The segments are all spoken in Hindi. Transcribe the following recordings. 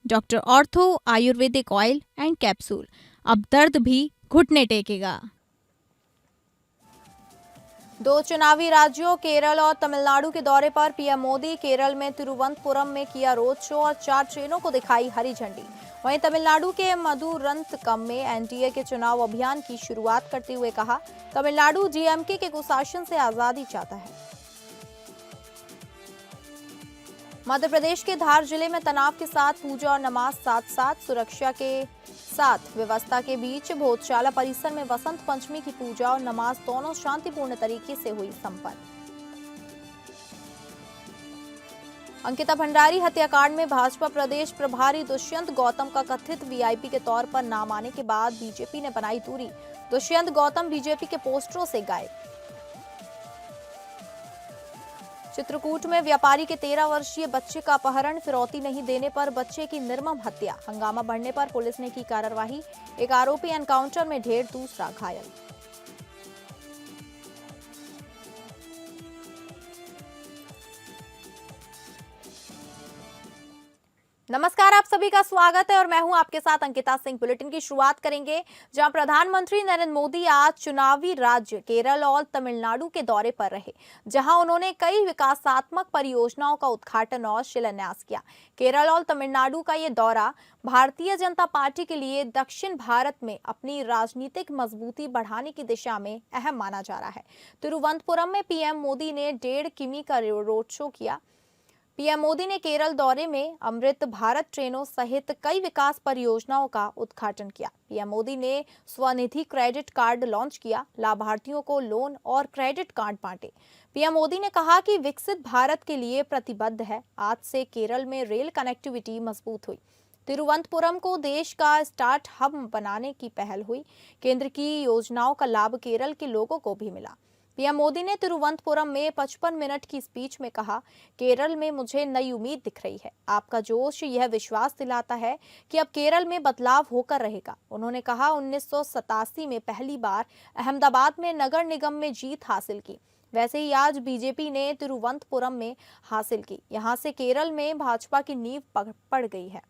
Doctor ortho Ayurvedic oil and capsule, अब दर्द भी घुटने टेकेगा। दो चुनावी राज्यों केरल और तमिलनाडु के दौरे पर पीएम मोदी। केरल में तिरुवनंतपुरम में किया रोड शो और 4 ट्रेनों को दिखाई हरी झंडी। वहीं तमिलनाडु के मदुरंतकम में एनडीए के चुनाव अभियान की शुरुआत करते हुए कहा, तमिलनाडु डीएमके के कुशासन से आजादी चाहता है। मध्य प्रदेश के धार जिले में तनाव के साथ पूजा और नमाज साथ साथ सुरक्षा के साथ व्यवस्था के बीच भोजशाला परिसर में वसंत पंचमी की पूजा और नमाज दोनों शांतिपूर्ण तरीके से हुई संपन्न। अंकिता भंडारी हत्याकांड में भाजपा प्रदेश प्रभारी दुष्यंत गौतम का कथित वीआईपी के तौर पर नाम आने के बाद बीजेपी ने बनाई दूरी। दुष्यंत गौतम बीजेपी के पोस्टरों से गायब। चित्रकूट में व्यापारी के 13 वर्षीय बच्चे का अपहरण, फिरौती नहीं देने पर बच्चे की निर्मम हत्या। हंगामा बढ़ने पर पुलिस ने की कार्रवाई। एक आरोपी एनकाउंटर में ढेर, दूसरा घायल। नमस्कार, आप सभी का स्वागत है और मैं हूं आपके साथ अंकिता सिंह। बुलेटिन की शुरुआत करेंगे जहां प्रधानमंत्री नरेंद्र मोदी आज चुनावी राज्य केरल और तमिलनाडु के दौरे पर रहे, जहां उन्होंने कई विकासात्मक परियोजनाओं का उद्घाटन और शिलान्यास किया। केरल और तमिलनाडु का ये दौरा भारतीय जनता पार्टी के लिए दक्षिण भारत में अपनी राजनीतिक मजबूती बढ़ाने की दिशा में अहम माना जा रहा है। तिरुवनंतपुरम में पीएम मोदी ने 1.5 किमी का रोड शो किया। पीएम मोदी ने केरल दौरे में अमृत भारत ट्रेनों सहित कई विकास परियोजनाओं का उद्घाटन किया। पीएम मोदी ने स्वनिधि क्रेडिट कार्ड लॉन्च किया, लाभार्थियों को लोन और क्रेडिट कार्ड बांटे। पीएम मोदी ने कहा कि विकसित भारत के लिए प्रतिबद्ध है। आज से केरल में रेल कनेक्टिविटी मजबूत हुई। तिरुवनंतपुरम को देश का स्टार्ट हब बनाने की पहल हुई। केंद्र की योजनाओं का लाभ केरल के लोगों को भी मिला। पीएम मोदी ने तिरुवनंतपुरम में 55 मिनट की स्पीच में कहा, केरल में मुझे नई उम्मीद दिख रही है। आपका जोश यह विश्वास दिलाता है कि अब केरल में बदलाव होकर रहेगा। उन्होंने कहा, 1987 में पहली बार अहमदाबाद में नगर निगम में जीत हासिल की, वैसे ही आज बीजेपी ने तिरुवनंतपुरम में हासिल की। यहां से केरल में भाजपा की नींव पड़ गई है।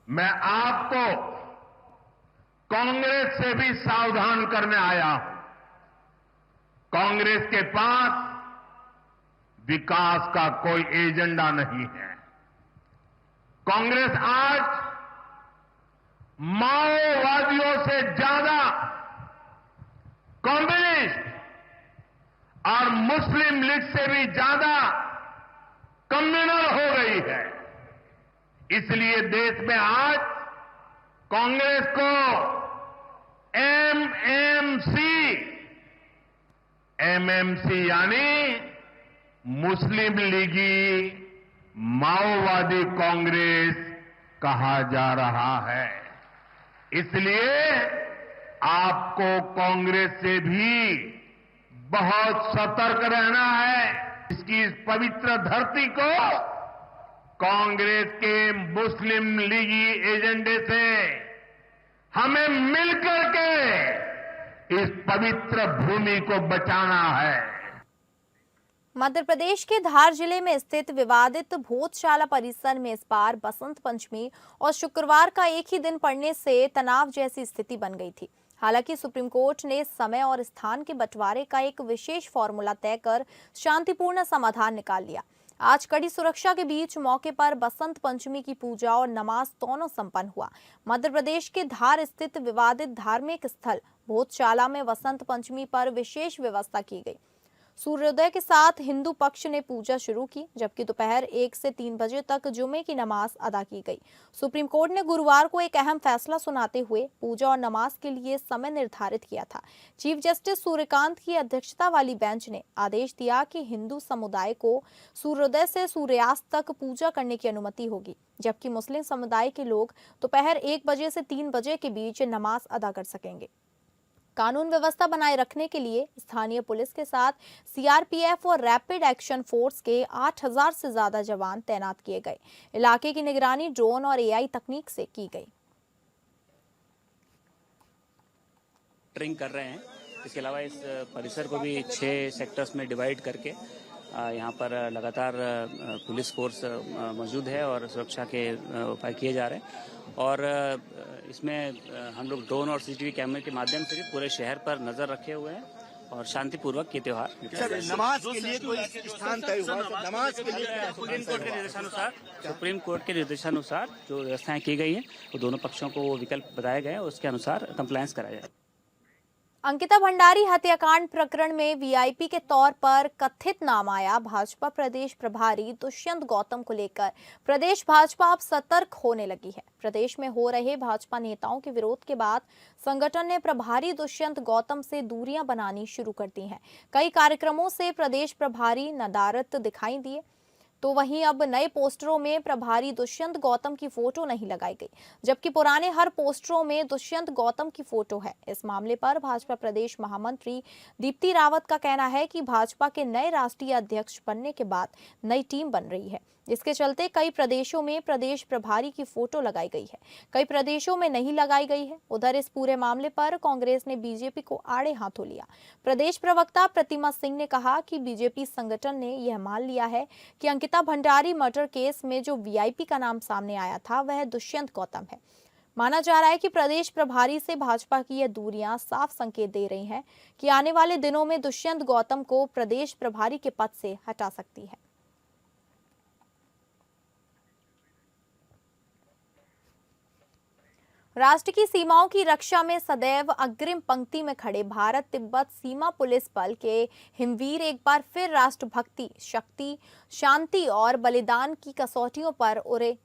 मैं आपको कांग्रेस से भी सावधान करने आया हूं। कांग्रेस के पास विकास का कोई एजेंडा नहीं है। कांग्रेस आज माओवादियों से ज्यादा कम्युनिस्ट और मुस्लिम लीग से भी ज्यादा कम्युनल हो गई है। इसलिए देश में आज कांग्रेस को एमएमसी यानी मुस्लिम लीगी माओवादी कांग्रेस कहा जा रहा है। इसलिए आपको कांग्रेस से भी बहुत सतर्क रहना है। इसकी इस पवित्र धरती को कांग्रेस के मुस्लिम लीगी एजेंडे से हमें मिलकर के इस पवित्र भूमि को बचाना है। मध्य प्रदेश के धार जिले में स्थित विवादित भोजशाला परिसर में इस बार बसंत पंचमी और शुक्रवार का एक ही दिन पड़ने से तनाव जैसी स्थिति बन गई थी। हालांकि सुप्रीम कोर्ट ने समय और स्थान के बंटवारे का एक विशेष फॉर्मूला तय कर शांतिपूर्ण समाधान निकाल लिया। आज कड़ी सुरक्षा के बीच मौके पर बसंत पंचमी की पूजा और नमाज दोनों संपन्न हुआ। मध्य प्रदेश के धार स्थित विवादित धार्मिक स्थल भोजशाला में बसंत पंचमी पर विशेष व्यवस्था की गई। सूर्योदय के साथ हिंदू पक्ष ने पूजा शुरू की, जबकि दोपहर 1 से 3 बजे तक जुमे की नमाज अदा की गई। सुप्रीम कोर्ट ने गुरुवार को एक अहम फैसला सुनाते हुए पूजा और नमाज के लिए समय निर्धारित किया था। चीफ जस्टिस सूर्यकांत की अध्यक्षता वाली बेंच ने आदेश दिया कि हिंदू समुदाय को सूर्योदय से सूर्यास्त तक पूजा करने की अनुमति होगी, जबकि मुस्लिम समुदाय के लोग दोपहर 1 बजे से 3 बजे के बीच नमाज अदा कर सकेंगे। कानून व्यवस्था बनाए रखने के लिए स्थानीय पुलिस के साथ सीआरपीएफ और रैपिड एक्शन फोर्स के 8000 से ज्यादा जवान तैनात किए गए। इलाके की निगरानी ड्रोन और एआई तकनीक से की गई। ट्रेनिंग कर रहे हैं। इसके अलावा इस परिसर को भी 6 सेक्टर्स में डिवाइड करके यहाँ पर लगातार पुलिस फोर्स मौजूद है और सुरक्षा के उपाय किए जा रहे हैं और इसमें हम लोग ड्रोन और सीसीटीवी कैमरे के माध्यम से भी पूरे शहर पर नजर रखे हुए हैं और शांतिपूर्वक ये त्योहार सर, नमाज के लिए कोई स्थान तय हुआ? नमाज के लिए सुप्रीम कोर्ट के निर्देशानुसार जो व्यवस्थाएं की गई हैं वो दोनों पक्षों को वो विकल्प बताए गए हैं, उसके अनुसार कंप्लायंस कराया जाए। अंकिता भंडारी हत्याकांड प्रकरण में वीआईपी के तौर पर कथित नाम आया भाजपा प्रदेश प्रभारी दुष्यंत गौतम को लेकर प्रदेश भाजपा अब सतर्क होने लगी है। प्रदेश में हो रहे भाजपा नेताओं के विरोध के बाद संगठन ने प्रभारी दुष्यंत गौतम से दूरियां बनानी शुरू कर दी हैं। कई कार्यक्रमों से प्रदेश प्रभारी नदारद दिखाई दिए, तो वहीं अब नए पोस्टरों में प्रभारी दुष्यंत गौतम की फोटो नहीं लगाई गई, जबकि पुराने हर पोस्टरों में दुष्यंत गौतम की फोटो है। इस मामले पर भाजपा प्रदेश महामंत्री दीप्ति रावत का कहना है कि भाजपा के नए राष्ट्रीय अध्यक्ष बनने के बाद नई टीम बन रही है, जिसके चलते कई प्रदेशों में प्रदेश प्रभारी की फोटो लगाई गई है, कई प्रदेशों में नहीं लगाई गई है। उधर इस पूरे मामले पर कांग्रेस ने बीजेपी को आड़े हाथों लिया। प्रदेश प्रवक्ता प्रतिमा सिंह ने कहा कि बीजेपी संगठन ने यह मान लिया है कि अंकिता भंडारी मर्डर केस में जो वीआईपी का नाम सामने आया था वह दुष्यंत गौतम है। माना जा रहा है कि प्रदेश प्रभारी से भाजपा की यह दूरियां साफ संकेत दे रही हैं कि आने वाले दिनों में दुष्यंत गौतम को प्रदेश प्रभारी के पद से हटा सकती है। राष्ट्र की सीमाओं की रक्षा में सदैव अग्रिम पंक्ति में खड़े भारत तिब्बत सीमा पुलिस बल के हिमवीर एक बार फिर राष्ट्रभक्ति, शक्ति, शांति और बलिदान की कसौटियों पर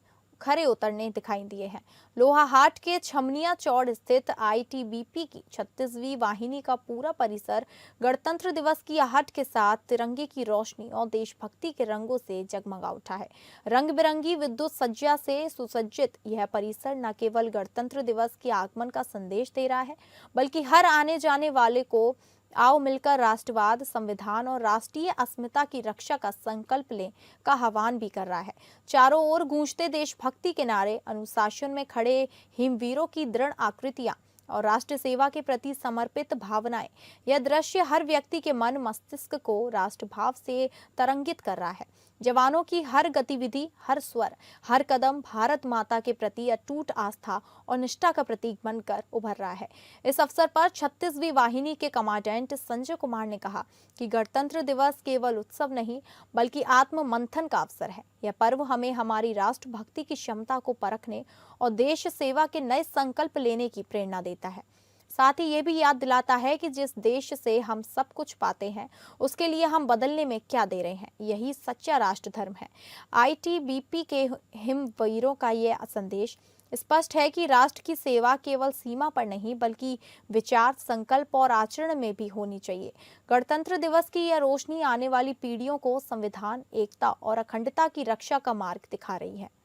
खरे उतरने दिखाई दिए हैं। लोहाहाट के छमनिया चौड़ स्थित आईटीबीपी की 36वीं वाहिनी का पूरा परिसर गणतंत्र दिवस की आहट के साथ तिरंगे की रोशनी और देशभक्ति के रंगों से जगमगा उठा है। रंग बिरंगी विद्युत सज्जा से सुसज्जित यह परिसर न केवल गणतंत्र दिवस के आगमन का संदेश दे रहा है, बल्कि हर आने जाने वाले को आओ मिलकर राष्ट्रवाद, संविधान और राष्ट्रीय अस्मिता की रक्षा का संकल्प लें का आह्वान भी कर रहा है। चारों ओर गूंजते देशभक्ति के नारे, अनुशासन में खड़े हिमवीरों की दृढ़ आकृतियां और राष्ट्र सेवा के प्रति समर्पित भावनाएं, यह दृश्य हर व्यक्ति के मन मस्तिष्क को राष्ट्रभाव से तरंगित कर रहा है। जवानों की हर गतिविधि, हर स्वर, हर कदम भारत माता के प्रति अटूट आस्था और निष्ठा का प्रतीक बनकर उभर रहा है। इस अवसर पर 36वीं वाहिनी के कमांडेंट संजय कुमार ने कहा कि गणतंत्र दिवस केवल उत्सव नहीं बल्कि आत्म मंथन का अवसर है। यह पर्व हमें हमारी राष्ट्रभक्ति की क्षमता को परखने और देश सेवा के नए संकल्प लेने की प्रेरणा देता है। साथ ही ये भी याद दिलाता है कि जिस देश से हम सब कुछ पाते हैं उसके लिए हम बदलने में क्या दे रहे हैं। यही सच्चा राष्ट्र धर्म है। आईटीबीपी के हिमवीरों का ये संदेश स्पष्ट है कि राष्ट्र की सेवा केवल सीमा पर नहीं बल्कि विचार, संकल्प और आचरण में भी होनी चाहिए। गणतंत्र दिवस की यह रोशनी आने वाली पीढ़ियों को संविधान, एकता और अखंडता की रक्षा का मार्ग दिखा रही है।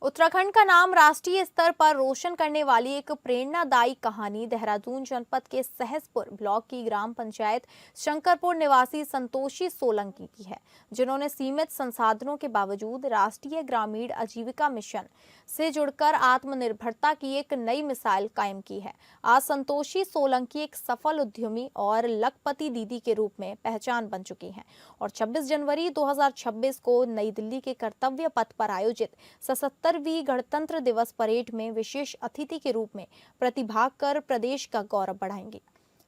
उत्तराखंड का नाम राष्ट्रीय स्तर पर रोशन करने वाली एक प्रेरणादायी कहानी देहरादून जनपद के सहसपुर ब्लॉक की ग्राम पंचायत शंकरपुर निवासी संतोषी सोलंकी की है, जिन्होंने सीमित संसाधनों के बावजूद राष्ट्रीय ग्रामीण आजीविका मिशन से जुड़कर आत्मनिर्भरता की एक नई मिसाल कायम की है। आज संतोषी सोलंकी एक सफल उद्यमी और लखपति दीदी के रूप में पहचान बन चुकी हैं और 26 जनवरी 2026 को नई दिल्ली के कर्तव्य पथ पर आयोजित 77वीं गणतंत्र दिवस परेड में विशेष अतिथि के रूप में प्रतिभाग कर प्रदेश का गौरव बढ़ाएंगी।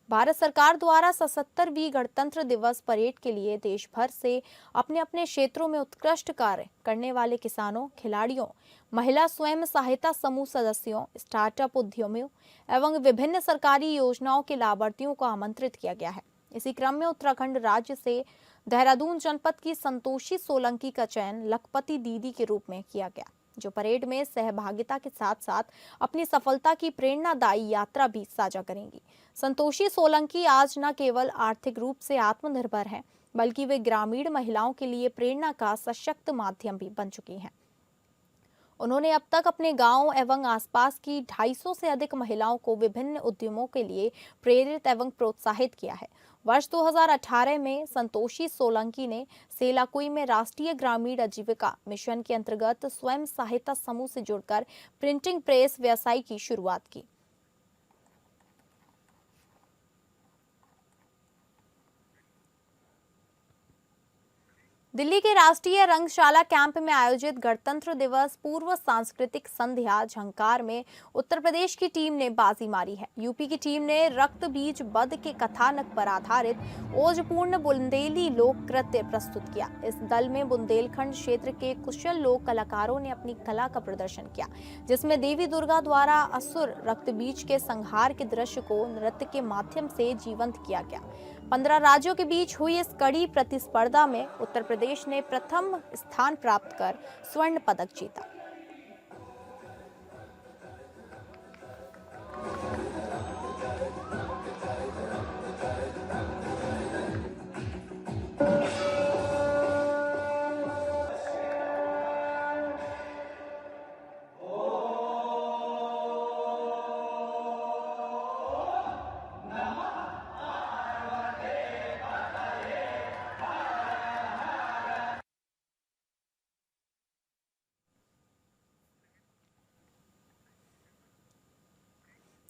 भारत सरकार द्वारा 77वीं गणतंत्र दिवस परेड के लिए देश भर से अपने अपने क्षेत्रों में उत्कृष्ट कार्य करने वाले किसानों, खिलाड़ियों, महिला स्वयं सहायता समूह सदस्यों, स्टार्टअप उद्यमियों एवं विभिन्न सरकारी योजनाओं के लाभार्थियों को आमंत्रित किया गया है। इसी क्रम में उत्तराखंड राज्य से देहरादून जनपद की संतोषी सोलंकी का चयन लखपति दीदी के रूप में किया गया, जो परेड में सहभागिता के साथ साथ अपनी सफलता की प्रेरणादायी यात्रा भी साझा करेंगी। संतोषी सोलंकी आज न केवल आर्थिक रूप से आत्मनिर्भर हैं, बल्कि वे ग्रामीण महिलाओं के लिए प्रेरणा का सशक्त माध्यम भी बन चुकी हैं। उन्होंने अब तक अपने गांव एवं आसपास की 250 से अधिक महिलाओं को विभिन्न उद्यमों के लिए प्रेरित एवं प्रोत्साहित किया है। वर्ष 2018 में संतोषी सोलंकी ने सेलाकुई में राष्ट्रीय ग्रामीण आजीविका मिशन के अंतर्गत स्वयं सहायता समूह से जुड़कर प्रिंटिंग प्रेस व्यवसाय की शुरुआत की। दिल्ली के राष्ट्रीय रंगशाला कैंप में आयोजित गणतंत्र दिवस पूर्व सांस्कृतिक संध्या झंकार में उत्तर प्रदेश की टीम ने बाजी मारी है। यूपी की टीम ने रक्त बीज बध के कथानक पर आधारित ओजपूर्ण बुंदेली लोक नृत्य प्रस्तुत किया। इस दल में बुंदेलखंड क्षेत्र के कुशल लोक कलाकारों ने अपनी कला का प्रदर्शन किया, जिसमें देवी दुर्गा द्वारा असुर रक्त बीज के संहार के दृश्य को नृत्य के माध्यम से जीवंत किया गया। 15 राज्यों के बीच हुई इस कड़ी प्रतिस्पर्धा में उत्तर प्रदेश ने प्रथम स्थान प्राप्त कर स्वर्ण पदक जीता।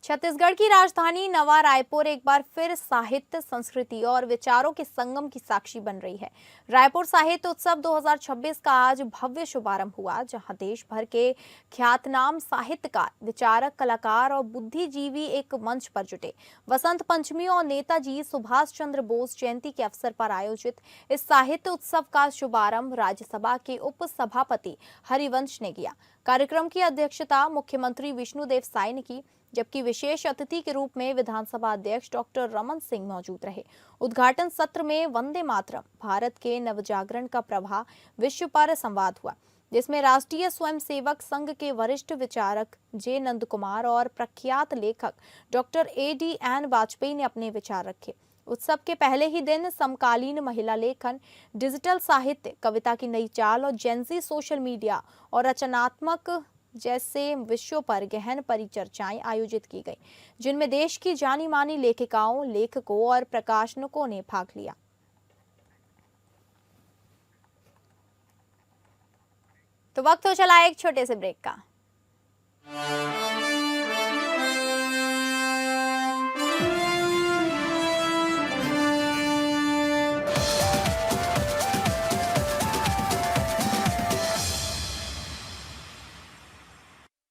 छत्तीसगढ़ की राजधानी नवा रायपुर एक बार फिर साहित्य, संस्कृति और विचारों के संगम की साक्षी बन रही है। रायपुर साहित्य उत्सव 2026 का आज भव्य शुभारंभ हुआ, जहां देश भर के ख्यातनाम साहित्यकार, विचारक, कलाकार और बुद्धिजीवी एक मंच पर जुटे। वसंत पंचमी और नेताजी सुभाष चंद्र बोस जयंती के अवसर पर आयोजित इस साहित्य उत्सव का शुभारंभ राज्यसभा के उप सभापति हरिवंश ने किया। कार्यक्रम की अध्यक्षता मुख्यमंत्री विष्णुदेव साय ने की, जबकि विशेष अतिथि के रूप में विधानसभा अध्यक्ष डॉक्टर रमन सिंह मौजूद रहे। उद्घाटन सत्र में वंदे मातरम, भारत के नवजागरण का प्रभाव विश्व पर संवाद हुआ, जिसमें राष्ट्रीय स्वयंसेवक संघ के वरिष्ठ विचारक जे नंद कुमार और प्रख्यात लेखक डॉक्टर ADN वाजपेयी ने अपने विचार रखे। उत्सव के पहले ही दिन समकालीन महिला लेखन, डिजिटल साहित्य, कविता की नई चाल और जेंजी सोशल मीडिया और रचनात्मक जैसे विषयों पर गहन परिचर्चाएं आयोजित की गई, जिनमें देश की जानी मानी लेखिकाओं, लेखकों और प्रकाशनों ने भाग लिया। तो वक्त हो चला एक छोटे से ब्रेक का।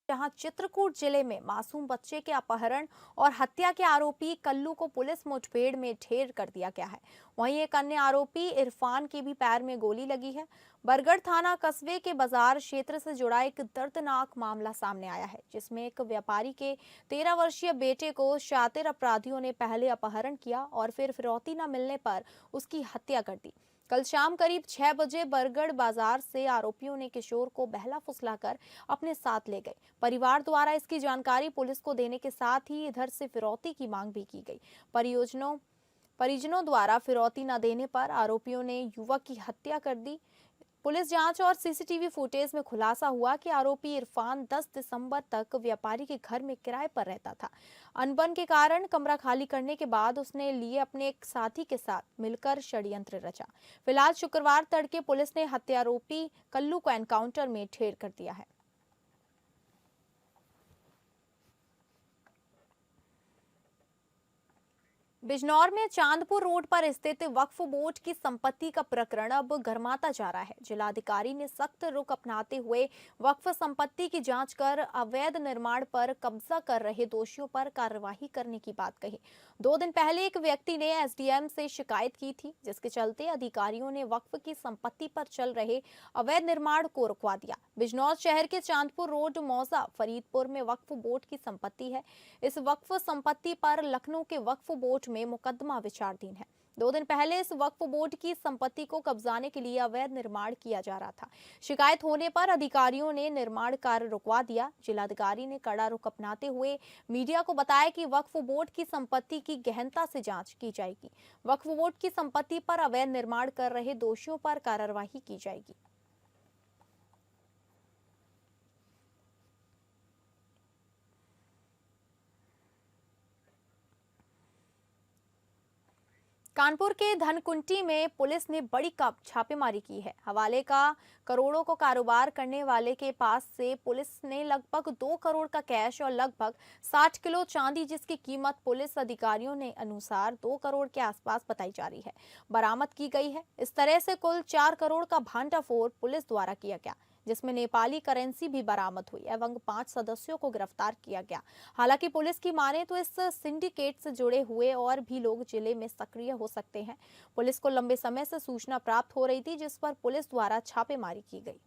जहां चित्रकूट जिले में मासूम बच्चे के अपहरण और हत्या के आरोपी कल्लू को पुलिस मुठभेड़ में ढेर कर दिया गया है, वहीं एक अन्य आरोपी इरफान के भी पैर में गोली लगी है। बरगढ़ थाना कस्बे के बाजार क्षेत्र से जुड़ा एक दर्दनाक मामला सामने आया है, जिसमें एक व्यापारी के 13 वर्षीय बेटे को शातिर अपराधियों ने पहले अपहरण किया और फिर फिरौती न मिलने पर उसकी हत्या कर दी। कल शाम करीब 6 बजे बरगढ़ बाजार से आरोपियों ने किशोर को बहला फुसलाकर अपने साथ ले गए। परिवार द्वारा इसकी जानकारी पुलिस को देने के साथ ही इधर से फिरौती की मांग भी की गई। परिजनों द्वारा फिरौती न देने पर आरोपियों ने युवक की हत्या कर दी। पुलिस जांच और सीसीटीवी फुटेज में खुलासा हुआ कि आरोपी इरफान 10 दिसंबर तक व्यापारी के घर में किराए पर रहता था। अनबन के कारण कमरा खाली करने के बाद उसने लिए अपने एक साथी के साथ मिलकर षड्यंत्र रचा। फिलहाल शुक्रवार तड़के पुलिस ने हत्यारोपी कल्लू को एनकाउंटर में ढेर कर दिया है। बिजनौर में चांदपुर रोड पर स्थित वक्फ बोर्ड की संपत्ति का प्रकरण अब गर्माता जा रहा है। जिलाधिकारी ने सख्त रुख अपनाते हुए वक्फ संपत्ति की जांच कर अवैध निर्माण पर कब्जा कर रहे दोषियों पर कार्रवाई करने की बात कही। 2 दिन पहले एक व्यक्ति ने SDM से शिकायत की थी, जिसके चलते अधिकारियों ने वक्फ की संपत्ति पर चल रहे अवैध निर्माण को रुकवा दिया। बिजनौर शहर के चांदपुर रोड मौजा फरीदपुर में वक्फ बोर्ड की संपत्ति है। इस वक्फ संपत्ति पर लखनऊ के वक्फ बोर्ड में मुकदमा विचाराधीन है। 2 दिन पहले इस वक्फ बोर्ड की संपत्ति को कब्जाने के लिए अवैध निर्माण किया जा रहा था। शिकायत होने पर अधिकारियों ने निर्माण कार्य रुकवा दिया। जिलाधिकारी ने कड़ा रुख अपनाते हुए मीडिया को बताया कि वक्फ बोर्ड की संपत्ति की गहनता से जांच की जाएगी। वक्फ बोर्ड की संपत्ति पर अवैध निर्माण कर रहे दोषियों पर कार्रवाई की जाएगी। कानपुर के धनकुंटी में पुलिस ने बड़ी छापेमारी की है। हवाले का करोड़ों को कारोबार करने वाले के पास से पुलिस ने लगभग 2 करोड़ का कैश और लगभग 60 किलो चांदी, जिसकी कीमत पुलिस अधिकारियों ने अनुसार 2 करोड़ के आसपास बताई जा रही है, बरामद की गई है। इस तरह से कुल 4 करोड़ का भांडाफोड़ पुलिस द्वारा किया गया, जिसमें नेपाली करेंसी भी बरामद हुई एवं 5 सदस्यों को गिरफ्तार किया गया। हालांकि पुलिस की माने तो इस सिंडिकेट से जुड़े हुए और भी लोग जिले में सक्रिय हो सकते हैं। पुलिस को लंबे समय से सूचना प्राप्त हो रही थी, जिस पर पुलिस द्वारा छापेमारी की गई।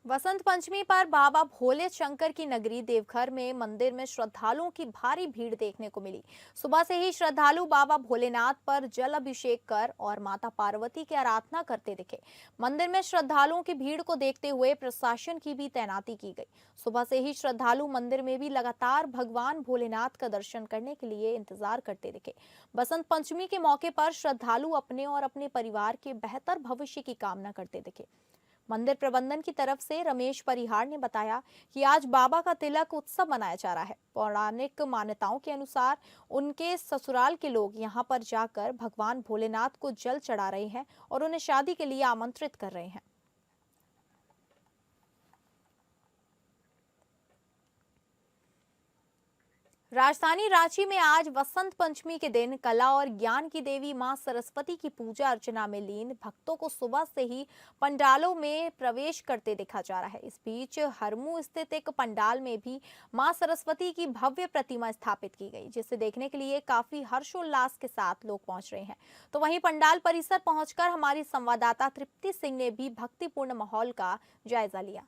वसंत पंचमी पर बाबा भोले शंकर की नगरी देवघर में मंदिर में श्रद्धालुओं की भारी भीड़ देखने को मिली। सुबह से ही श्रद्धालु बाबा भोलेनाथ पर जल अभिषेक कर और माता पार्वती की आराधना करते दिखे। मंदिर में श्रद्धालुओं की भीड़ को देखते हुए प्रशासन की भी तैनाती की गई। सुबह से ही श्रद्धालु मंदिर में भी लगातार भगवान भोलेनाथ का दर्शन करने के लिए इंतजार करते दिखे। बसंत पंचमी के मौके पर श्रद्धालु अपने और अपने परिवार के बेहतर भविष्य की कामना करते दिखे। मंदिर प्रबंधन की तरफ से रमेश परिहार ने बताया कि आज बाबा का तिलक उत्सव मनाया जा रहा है। पौराणिक मान्यताओं के अनुसार उनके ससुराल के लोग यहां पर जाकर भगवान भोलेनाथ को जल चढ़ा रहे हैं और उन्हें शादी के लिए आमंत्रित कर रहे हैं। राजधानी रांची में आज वसंत पंचमी के दिन कला और ज्ञान की देवी मां सरस्वती की पूजा अर्चना में लीन भक्तों को सुबह से ही पंडालों में प्रवेश करते देखा जा रहा है। इस बीच हरमू स्थित एक पंडाल में भी मां सरस्वती की भव्य प्रतिमा स्थापित की गई, जिसे देखने के लिए काफी हर्षोल्लास के साथ लोग पहुंच रहे हैं। तो वहीं पंडाल परिसर पहुंचकर हमारी संवाददाता तृप्ति सिंह ने भी भक्तिपूर्ण माहौल का जायजा लिया।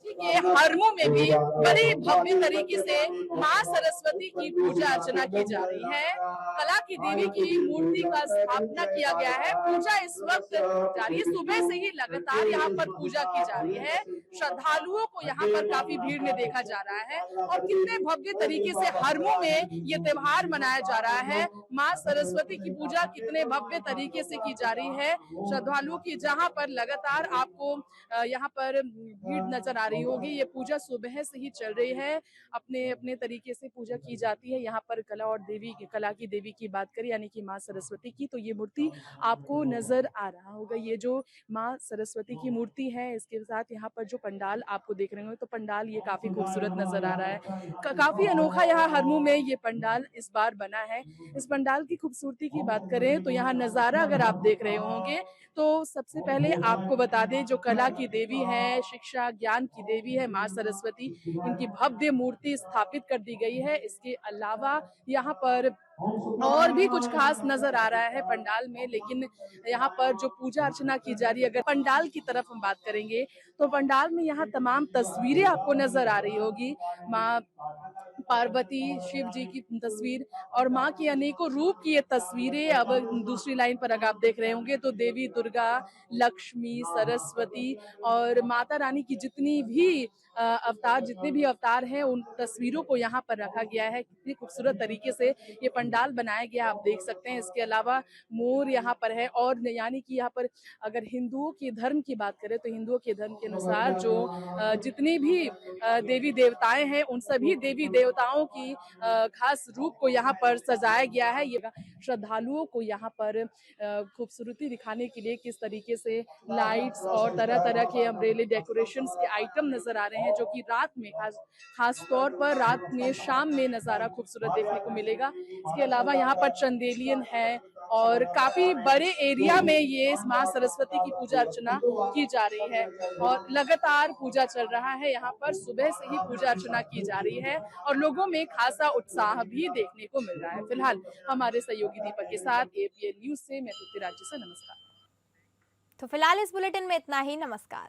के हरमू में भी बड़ी भव्य तरीके से मां सरस्वती की पूजा अर्चना की जा रही है। कला की देवी की मूर्ति का स्थापना किया गया है। पूजा इस वक्त जारी है। सुबह से ही लगातार यहाँ पर पूजा की जा रही है। श्रद्धालुओं को यहाँ पर काफी भीड़ में देखा जा रहा है और कितने भव्य तरीके से हरमू में ये त्योहार मनाया जा रहा है। मां सरस्वती की पूजा कितने भव्य तरीके से की जा रही है। श्रद्धालुओं की जहाँ पर लगातार आपको यहाँ पर भीड़ नजर आ रही होगी। ये पूजा सुबह से ही चल रही है। अपने अपने तरीके से पूजा की जाती है। यहाँ पर कला की देवी की बात करें यानी कि माँ सरस्वती की, तो ये मूर्ति आपको नजर आ रहा होगा। ये जो माँ सरस्वती की मूर्ति है, इसके साथ यहाँ पर जो पंडाल आपको देख रहे होंगे, तो पंडाल ये काफी खूबसूरत नजर आ रहा है। काफी अनोखा यहाँ हरमू में ये पंडाल इस बार बना है। इस पंडाल की खूबसूरती की बात करें तो यहाँ नजारा अगर आप देख रहे होंगे तो सबसे पहले आपको बता दें, जो कला की देवी है, शिक्षा ज्ञान की देवी है मां सरस्वती, इनकी भव्य मूर्ति स्थापित कर दी गई है। इसके अलावा यहाँ पर और भी कुछ खास नजर आ रहा है पंडाल में, लेकिन यहाँ पर जो पूजा अर्चना की जा रही है, अगर पंडाल की तरफ हम बात करेंगे तो पंडाल में यहाँ तमाम तस्वीरें आपको नजर आ रही होगी। माँ पार्वती, शिव जी की तस्वीर और माँ की अनेकों रूप की ये तस्वीरें। अब दूसरी लाइन पर अगर आप देख रहे होंगे तो देवी दुर्गा, लक्ष्मी, सरस्वती और माता रानी की जितनी भी जितने भी अवतार हैं, उन तस्वीरों को यहाँ पर रखा गया है। कितनी खूबसूरत तरीके से ये पंडाल बनाया गया आप देख सकते हैं। इसके अलावा मोर यहाँ पर है और यानी कि यहाँ पर अगर हिंदुओं के धर्म की बात करें तो हिंदुओं के धर्म के अनुसार जो जितने भी देवी देवताएं हैं, उन सभी देवी देवताओं की खास रूप को यहाँ पर सजाया गया है। ये श्रद्धालुओं को यहाँ पर खूबसूरती दिखाने के लिए किस तरीके से लाइट्स और तरह तरह के अम्ब्रेले डेकोरेशंस के आइटम नजर आ रहे हैं, जो कि रात में खास तौर पर रात में शाम में नजारा खूबसूरत देखने को मिलेगा। इसके अलावा यहाँ पर चंदेलियन है और काफी बड़े एरिया में ये मां सरस्वती की पूजा अर्चना की जा रही है और लगातार पूजा चल रहा है। यहाँ पर सुबह से ही पूजा अर्चना की जा रही है और लोगों में खासा उत्साह भी देखने को मिल रहा है। फिलहाल हमारे सहयोगी दीपक के साथ एपीएन न्यूज से मैं तृप्ति राज्य से नमस्कार। तो फिलहाल इस बुलेटिन में इतना ही। नमस्कार।